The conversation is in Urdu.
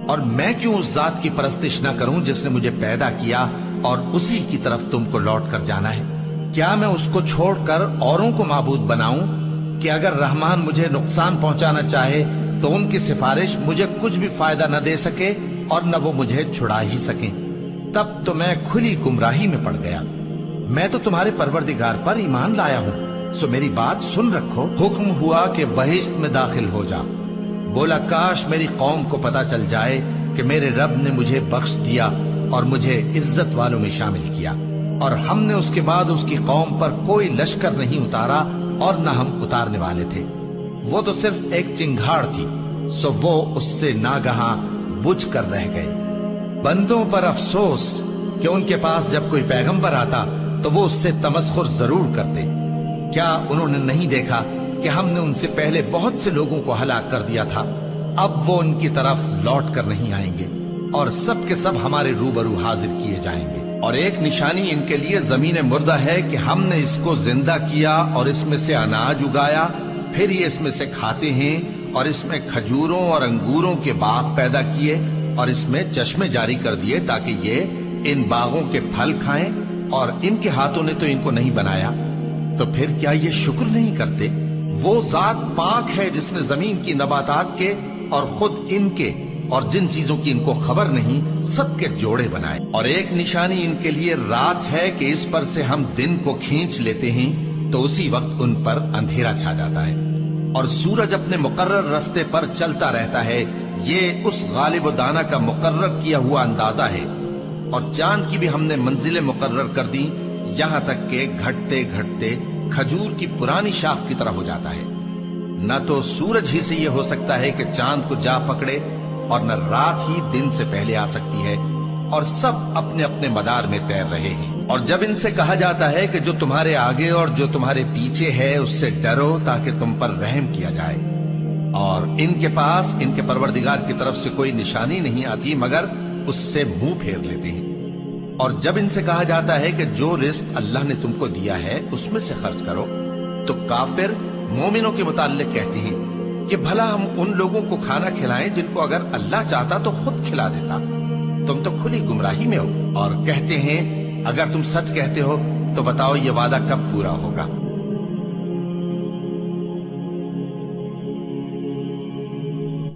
اور میں کیوں اس ذات کی پرستش نہ کروں جس نے مجھے پیدا کیا اور اسی کی طرف تم کو لوٹ کر جانا ہے؟ کیا میں اس کو چھوڑ کر اوروں کو معبود بناؤں کہ اگر رحمان مجھے نقصان پہنچانا چاہے تو ان کی سفارش مجھے کچھ بھی فائدہ نہ دے سکے اور نہ وہ مجھے چھڑا ہی سکیں؟ تب تو میں کھلی گمراہی میں پڑ گیا۔ میں تو تمہارے پروردگار پر ایمان لایا ہوں، سو میری بات سن رکھو۔ حکم ہوا کہ بہشت میں داخل ہو جا۔ بولا کاش میری قوم کو پتا چل جائے کہ میرے رب نے مجھے بخش دیا اور مجھے عزت والوں میں شامل کیا، اور ہم نے اس کے بعد اس کی قوم پر کوئی لشکر نہیں اتارا اور نہ ہم اتارنے والے تھے۔ وہ تو صرف ایک چنگھاڑ تھی، سو وہ اس سے ناگہاں بجھ کر رہ گئے۔ بندوں پر افسوس کہ ان کے پاس جب کوئی پیغمبر آتا تو وہ اس سے تمسخر ضرور کرتے۔ کیا انہوں نے نہیں دیکھا کہ ہم نے ان سے پہلے بہت سے لوگوں کو ہلاک کر دیا تھا؟ اب وہ ان کی طرف لوٹ کر نہیں آئیں گے اور سب کے سب ہمارے روبرو حاضر کیے جائیں گے۔ اور ایک نشانی ان کے لیے زمین مردہ ہے کہ ہم نے اس کو زندہ کیا اور اس میں سے اناج اگایا، پھر یہ اس میں سے کھاتے ہیں، اور اس میں کھجوروں اور انگوروں کے باغ پیدا کیے اور اس میں چشمے جاری کر دیے تاکہ یہ ان باغوں کے پھل کھائیں، اور ان کے ہاتھوں نے تو ان کو نہیں بنایا، تو پھر کیا یہ شکر نہیں کرتے؟ وہ ذات پاک ہے جس نے زمین کی نباتات کے اور خود ان کے اور جن چیزوں کی ان کو خبر نہیں سب کے جوڑے بنائے۔ اور ایک نشانی ان کے لیے رات ہے کہ اس پر سے ہم دن کو کھینچ لیتے ہیں تو اسی وقت ان پر اندھیرا چھا جاتا ہے، اور سورج اپنے مقرر راستے پر چلتا رہتا ہے۔ یہ اس غالب و دانا کا مقرر کیا ہوا اندازہ ہے۔ اور چاند کی بھی ہم نے منزلیں مقرر کر دی، یہاں تک کہ گھٹتے گھٹتے کھجور کی پرانی شاخ کی طرح ہو جاتا ہے۔ نہ تو سورج ہی سے یہ ہو سکتا ہے کہ چاند کو جا پکڑے، اور نہ رات ہی دن سے پہلے آ سکتی ہے، اور سب اپنے اپنے مدار میں تیر رہے ہیں۔ اور جب ان سے کہا جاتا ہے کہ جو تمہارے آگے اور جو تمہارے پیچھے ہے اس سے ڈرو تاکہ تم پر رحم کیا جائے، اور ان کے پاس ان کے پروردگار کی طرف سے کوئی نشانی نہیں آتی مگر اس سے منہ پھیر لیتے ہیں۔ اور جب ان سے کہا جاتا ہے کہ جو رزق اللہ نے تم کو دیا ہے اس میں سے خرچ کرو، تو کافر مومنوں کے متعلق کہتے ہیں کہ بھلا ہم ان لوگوں کو کھانا کھلائیں جن کو اگر اللہ چاہتا تو خود کھلا دیتا، تم تو کھلی گمراہی میں ہو۔ اور کہتے ہیں اگر تم سچ کہتے ہو تو بتاؤ یہ وعدہ کب پورا ہوگا؟